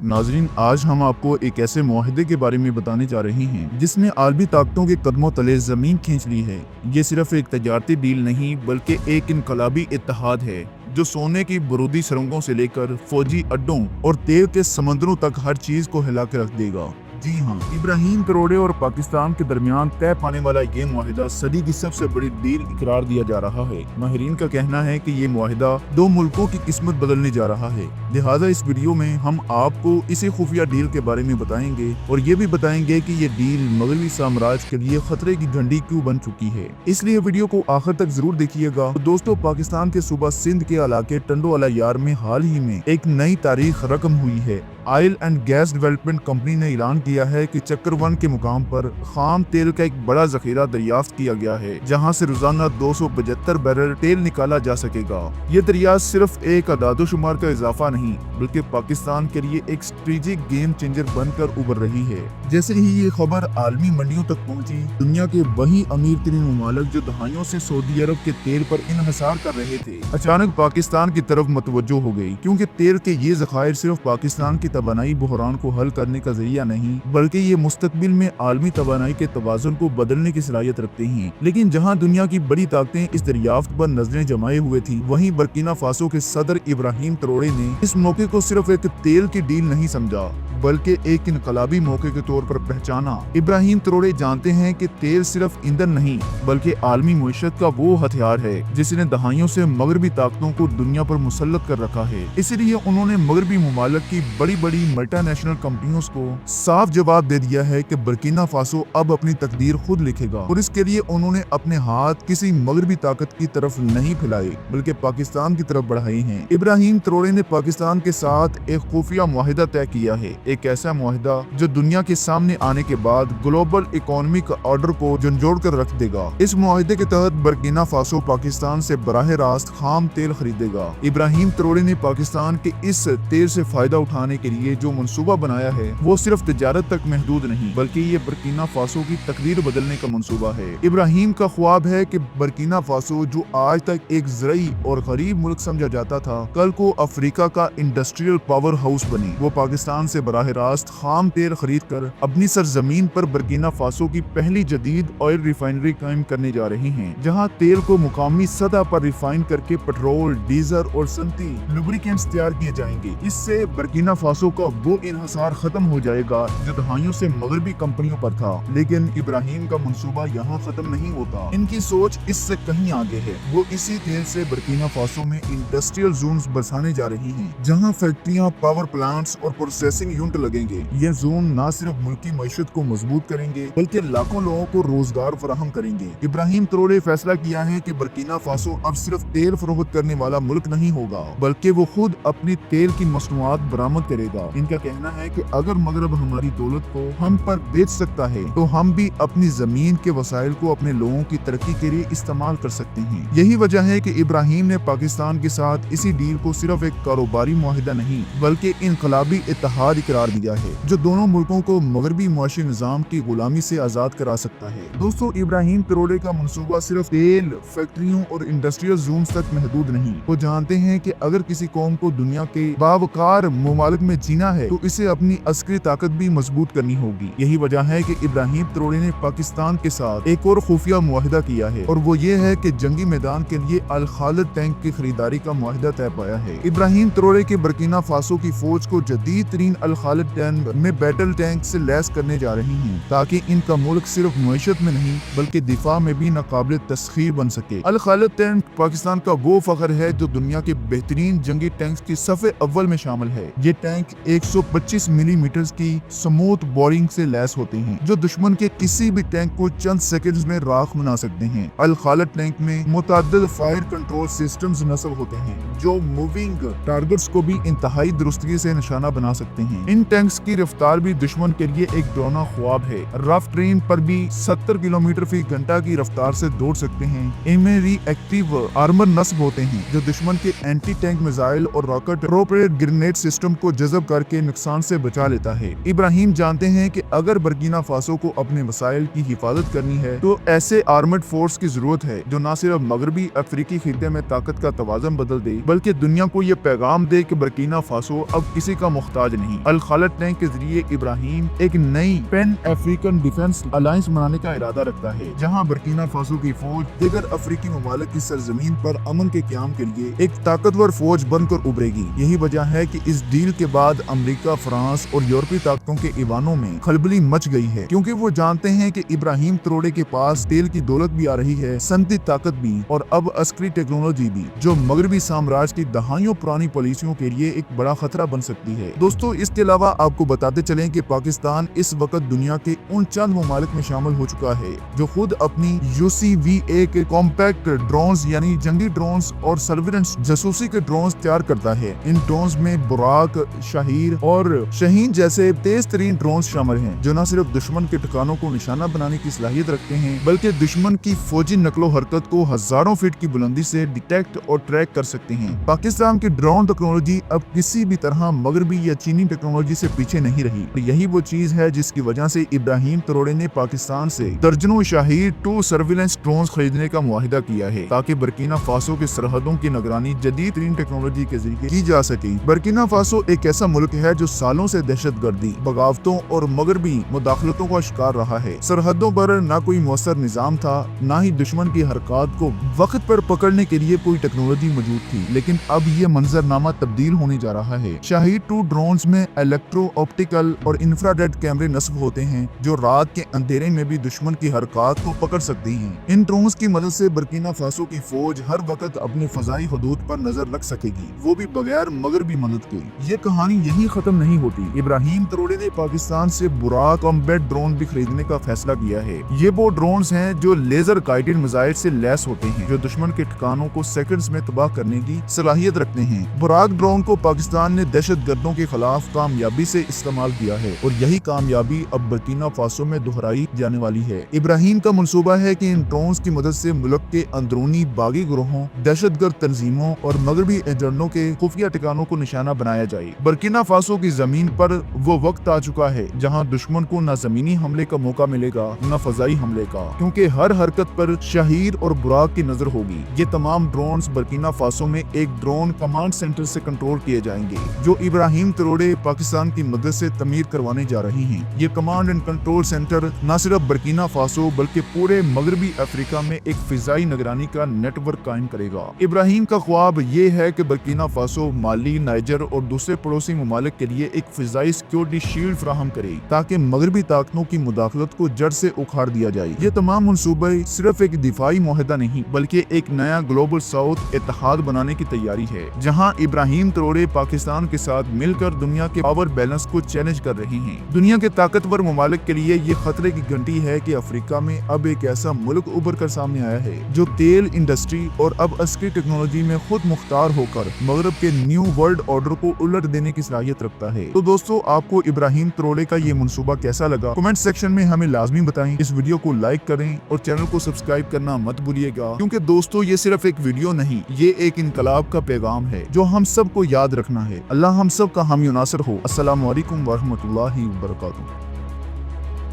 नाज़रीन, आज हम आपको एक ऐसे मुआहदे के बारे में बताने जा रहे हैं जिसने आलमी ताकतों के कदमों तले जमीन खींच ली है। ये सिर्फ एक तजारती डील नहीं बल्कि एक इनकलाबी इत्तेहाद है जो सोने की बारूदी सुरंगों से लेकर फौजी अड्डों और तेल के समंदरों तक हर चीज को हिला के रख देगा। जी हाँ, इब्राहिम ट्रोड़े और पाकिस्तान के दरमियान तय पाने वाला ये मुआहिदा सदी की सबसे बड़ी डील करार दिया जा रहा है। माहिरीन का कहना है कि ये मुआहिदा दो मुल्कों की किस्मत बदलने जा रहा है। लिहाजा इस वीडियो में हम आपको इसी खुफिया डील के बारे में बताएंगे और ये भी बताएंगे कि ये डील मगरबी साम्राज्य के लिए खतरे की घंटी क्यों बन चुकी है। इसलिए वीडियो को आखिर तक जरूर देखिएगा। तो दोस्तों, पाकिस्तान के सूबा सिंध के इलाके टंडोवाला यार में हाल ही में एक नई तारीख रकम हुई है। Oil and gas development company ने ऐलान किया है कि चक्कर 1 के मुकाम पर खाम तेल का एक बड़ा जखीरा दरियाफ्त किया गया है, जहां से रोजाना 275 बैरल तेल निकाला जा सकेगा। ये दरियाफ्त सिर्फ एक अदादोशुमार का इजाफा नहीं बल्कि पाकिस्तान के लिए एक स्ट्रेटेजिक गेम चेंजर बनकर उभर रही है। जैसे ही ये खबर आलमी मंडियों तक पहुंची, दुनिया के वही अमीर तरीन ममालिक जो दहाइयों से सऊदी अरब के तेल पर इन्हिसार कर रहे थे, अचानक पाकिस्तान की तरफ मतवज्जो हो गई, क्योंकि तेल के ये जखायर सिर्फ पाकिस्तान की तवानाई बहरान को हल करने का जरिया नहीं बल्कि ये मुस्तकबिल में आलमी तवानाई के तवाज़ुन को बदलने की सलाहियत रखते हैं। लेकिन जहां दुनिया की बड़ी ताकतें इस दरियाफ्त पर नजरें जमाए हुए थी, वहीं बर्किना फासो के सदर इब्राहिम ट्रोड़े ने इस मौके को सिर्फ एक तेल की डील नहीं समझा बल्कि एक इनकलाबी मौके के तौर पर पहचाना। इब्राहिम ट्रोड़े जानते हैं कि तेल सिर्फ ईंधन नहीं बल्कि आलमी मुईशत का वो हथियार है जिसने दहाइयों से मगरबी ताकतों को दुनिया पर मुसल्लत कर रखा है। इसलिए उन्होंने मगरबी ममालिक की बड़ी बड़ी मल्टीनेशनल कंपनियों को साफ जवाब दे दिया है कि बर्किना फासो अब अपनी तकदीर खुद लिखेगा, और इसके लिए उन्होंने अपने हाथ किसी मगरबी ताकत की तरफ नहीं फैलाए बल्कि पाकिस्तान की तरफ बढ़ाए हैं। इब्राहिम ट्रोड़े ने पाकिस्तान के साथ एक खुफिया मुआहिदा तय किया है, एक ऐसा मुआहिदा जो दुनिया के सामने आने के बाद ग्लोबल इकोनॉमिक ऑर्डर को झंझोड़ कर रख देगा। इस मुआहिदे के तहत बर्किना फासो पाकिस्तान से बराह रास्त खाम तेल खरीदेगा। इब्राहिम ट्रोड़े ने पाकिस्तान के इस तेल से फायदा उठाने के लिए जो मंसूबा बनाया है वो सिर्फ तिजारत तक महदूद नहीं बल्कि ये बर्किना फासो की तकदीर बदलने का मंसूबा है। इब्राहिम का ख्वाब है कि बर्किना फासो, जो आज तक एक ज़रई और गरीब मुल्क समझा जाता था, कल को अफ्रीका का इंडस्ट्रियल पावर हाउस बने। वो पाकिस्तान से बराह रास्त खाम तेल खरीद कर अपनी सरजमीन पर बर्किना फासो की पहली जदीद ऑयल रिफाइनरी कायम करने जा रही हैं, जहां तेल को मुकामी सतह पर रिफाइन करके पेट्रोल, डीजल और सनती लुब्रिकेंट्स तैयार किए जाएंगे। इससे बर्किना फासो का वो इन्हिसार खत्म हो जाएगा जो दहाइयों से मगरबी कंपनियों पर था। लेकिन इब्राहिम का मंसूबा यहाँ खत्म नहीं होता। इनकी सोच इससे कहीं आगे है। वो इसी तेल से बर्किना फासो में इंडस्ट्रियल जोन्स बसाने जा रही हैं, जहाँ फैक्ट्रियाँ, पावर प्लांट्स और प्रोसेसिंग यूनिट लगेंगे। ये जोन न सिर्फ मुल्की मईशत को मजबूत करेंगे बल्कि लाखों लोगों को रोजगार फराहम करेंगे। इब्राहिम ट्रोड़े फैसला किया है कि बर्किना फासो अब सिर्फ तेल फरोख्त करने वाला मुल्क नहीं होगा बल्कि वो खुद अपनी तेल की मसनूआत बरामद करेगा। इनका कहना है कि अगर मगरब हमारी दौलत को हम पर बेच सकता है तो हम भी अपनी जमीन के वसाइल को अपने लोगों की तरक्की के लिए इस्तेमाल कर सकते हैं। यही वजह है कि इब्राहिम ने पाकिस्तान के साथ इसी डील को सिर्फ एक कारोबारी मुआहिदा नहीं बल्कि इनकलाबी इत्तेहाद करार दिया है जो दोनों मुल्कों को मगरबी मुआशी निजाम की गुलामी से आजाद करा सकता है। दोस्तों, इब्राहिम ट्रोड़े का मंसूबा सिर्फ तेल फैक्ट्रियों और इंडस्ट्रियल जोन्स तक महदूद नहीं। वो जानते हैं कि अगर किसी कौम को दुनिया के बावकार ममालिक में जीना है तो इसे अपनी अस्करी ताकत भी मजबूत करनी होगी। यही वजह है कि इब्राहिम ट्रोड़े ने पाकिस्तान के साथ एक और खुफिया मुआहिदा किया है, और वो ये है कि जंगी मैदान के लिए अल खालिद टैंक की खरीदारी का मुआहिदा तय पाया है। इब्राहिम ट्रोड़े के बर्किना फासो की फौज को जदीद तरीन अल खालिद टैंक में बैटल टैंक से लैस करने जा रही हैं, ताकि इनका मुल्क सिर्फ मुईशत में नहीं बल्कि दिफा में भी नाकाबिल तस्खीर बन सके। अल खालिद टैंक पाकिस्तान का वो फख्र है जो दुनिया के बेहतरीन जंगी टैंक्स की सफ़े अव्वल में शामिल है। ये टैंक 125 मिलीमीटर की स्मूथ बोरिंग से लैस होते हैं जो दुश्मन के किसी भी टैंक को चंद सेकंड्स में राख बना सकते हैं। अल खालिद टैंक में मुतअद्दिद फायर कंट्रोल सिस्टम्स नस्ब होते हैं जो मूविंग टारगेट्स को भी इंतहाई दुरुस्तगी से निशाना बना सकते हैं। इन टैंक्स की रफ्तार भी दुश्मन के लिए एक डरावना ख्वाब है। रफ ट्रेन पर भी 70 किलोमीटर फी घंटा की रफ्तार से दौड़ सकते हैं। इनमें रिएक्टिव आर्मर नस्ब होते हैं जो दुश्मन के एंटी टैंक मिसाइल और रॉकेट प्रोपेलेटेड ग्रेनेड सिस्टम को जज़ब करके नुकसान से बचा लेता है। इब्राहिम ابراہیم جانتے ہیں کہ اگر برکینا فاسو کو اپنے وسائل کی حفاظت کرنی ہے تو ایسے آرمڈ فورس کی ضرورت ہے جو نہ صرف مغربی افریقی خطے میں طاقت کا توازن بدل دے بلکہ دنیا کو یہ پیغام دے کہ برکینا فاسو اب کسی کا محتاج نہیں۔ الخالد ٹینک کے ذریعے ابراہیم ایک نئی پین افریقن ڈیفنس الائنس بنانے کا ارادہ رکھتا ہے جہاں برکینا فاسو کی فوج دیگر افریقی ممالک کی سرزمین پر امن کے قیام کے لیے ایک طاقتور فوج بن کر ابھرے گی۔ یہی وجہ ہے کہ اس ڈیل کے بعد امریکہ، فرانس اور یورپی طاقتوں کے ایوانوں میں کھلبلی مچ گئی ہے کیونکہ وہ جانتے ہیں کہ ابراہیم تروڑے کے پاس تیل کی دولت بھی آ رہی ہے، صنعتی طاقت بھی اور اب عسکری ٹیکنالوجی بھی جو مغربی سامراج کی دہائیوں پرانی پالیسیوں کے لیے ایک بڑا خطرہ بن سکتی ہے۔ دوستو اس کے علاوہ آپ کو بتاتے چلیں کہ پاکستان اس وقت دنیا کے ان چند ممالک میں شامل ہو چکا ہے جو خود اپنی UCVA کے کمپیکٹ ڈرونز یعنی جنگی ڈرونز اور سرویلنس جاسوسی کے ڈرونز تیار کرتا ہے۔ ان ڈرونز میں براق، شاہیر اور شاہین جیسے تیز ترین ڈرونز شامل ہیں جو نہ صرف دشمن کے ٹھکانوں کو نشانہ بنانے کی صلاحیت رکھتے ہیں بلکہ دشمن کی فوجی نقل و حرکت کو ہزاروں فٹ کی بلندی سے ڈیٹیکٹ اور ٹریک کر سکتے ہیں۔ پاکستان کی ڈرون ٹیکنالوجی اب کسی بھی طرح مغربی یا چینی ٹیکنالوجی سے پیچھے نہیں رہی۔ یہی وہ چیز ہے جس کی وجہ سے ابراہیم تروڑے نے پاکستان سے درجنوں شاہیر 2 سرویلنس ڈرونز خریدنے کا معاہدہ کیا ہے تاکہ برکینا فاسو کی سرحدوں کی نگرانی جدید ترین ٹیکنالوجی کے ذریعے کی جا سکے۔ برکینا فاسو ایک ایسا ملک ہے جو سالوں سے دہشت گردی، بغاوتوں اور مغربی مداخلتوں کا شکار رہا ہے۔ سرحدوں پر نہ کوئی مؤثر نظام تھا، نہ ہی دشمن کی حرکات کو وقت پر پکڑنے کے لیے کوئی ٹیکنالوجی موجود تھی، لیکن اب یہ منظرنامہ تبدیل ہونے جا رہا ہے۔ شاہیر 2 ڈرونز میں الیکٹرو آپٹیکل اور انفراریڈ کیمرے نصب ہوتے ہیں جو رات کے اندھیرے میں بھی دشمن کی حرکات کو پکڑ سکتی ہیں۔ ان ڈرونز کی مدد سے برکینا فاسو کی فوج ہر وقت اپنے فضائی حدود پر نظر رکھ سکے گی، وہ بھی بغیر مغربی مدد کے۔ یہ کہانی یہی ختم نہیں ہوتی۔ ابراہیم تروڑے نے پاکستان سے براق کمبیٹ ڈرون بھی خریدنے کا فیصلہ کیا ہے۔ یہ وہ ڈرونز ہیں جو لیزر گائیڈڈ میزائل سے لیس ہوتے ہیں جو دشمن کے ٹھکانوں کو سیکنڈز میں تباہ کرنے کی صلاحیت رکھتے ہیں۔ براق ڈرون کو پاکستان نے دہشت گردوں کے خلاف کامیابی سے استعمال کیا ہے اور یہی کامیابی اب برکینا فاسو میں دہرائی جانے والی ہے۔ ابراہیم کا منصوبہ ہے کہ ان ڈرونز کی مدد سے ملک کے اندرونی باغی گروہوں، دہشت گرد تنظیموں اور مغربی ایجنٹوں کے خفیہ ٹھکانوں کو نشانہ بنایا جائے۔ برکینا فاسو کی زمین پر وہ وقت آ چکا ہے جہاں دشمن کو نہ زمینی حملے کا موقع ملے گا نہ فضائی حملے کا، کیونکہ ہر حرکت پر شاہیر اور براق کی نظر ہوگی۔ یہ تمام ڈرونز برکینا فاسو میں ایک ڈرون کمانڈ سینٹر سے کنٹرول کیے جائیں گے جو ابراہیم تروڑے پاکستان کی مدد سے تعمیر کروانے جا رہی ہیں۔ یہ کمانڈ اینڈ کنٹرول سینٹر نہ صرف برکینا فاسو بلکہ پورے مغربی افریقہ میں ایک فضائی نگرانی کا نیٹ ورک قائم کرے گا۔ ابراہیم کا خواب یہ ہے کہ برکینا فاسو مالی، نائجر اور دوسرے پڑوسی ممالک کے لیے ایک فضائی سیکیورٹی شیلڈ فراہم کرے تاکہ مغربی طاقتوں کی مداخلت کو جڑ سے اکھاڑ دیا جائے۔ یہ تمام منصوبے صرف ایک دفاعی معاہدہ نہیں بلکہ ایک نیا گلوبل ساؤتھ اتحاد بنانے کی تیاری ہے جہاں ابراہیم تروڑے پاکستان کے ساتھ مل کر دنیا کے پاور بیلنس کو چیلنج کر رہی ہیں۔ دنیا کے طاقتور ممالک کے لیے یہ خطرے کی گھنٹی ہے کہ افریقہ میں اب ایک ایسا ملک ابھر کر سامنے آیا ہے جو تیل انڈسٹری اور اب عسکری ٹیکنالوجی میں خود مختار ہو کر مغرب کے نیو ورلڈ آرڈر کو الٹ دینے کی صلاحیت رکھتا ہے۔ تو دوستو آپ کو ابراہیم تروڑے کا یہ منصوبہ کیسا لگا؟ کمنٹ سیکشن میں ہمیں لازمی بتائیں۔ اس ویڈیو کو لائک کریں اور چینل کو سبسکرائب کرنا مت بھولیے گا کیونکہ دوستو یہ صرف ایک ویڈیو نہیں، یہ ایک انقلاب کا پیغام ہے جو ہم سب کو یاد رکھنا ہے۔ اللہ ہم سب کا حامی و ناصر ہو۔ السلام علیکم ورحمۃ اللہ وبرکاتہ۔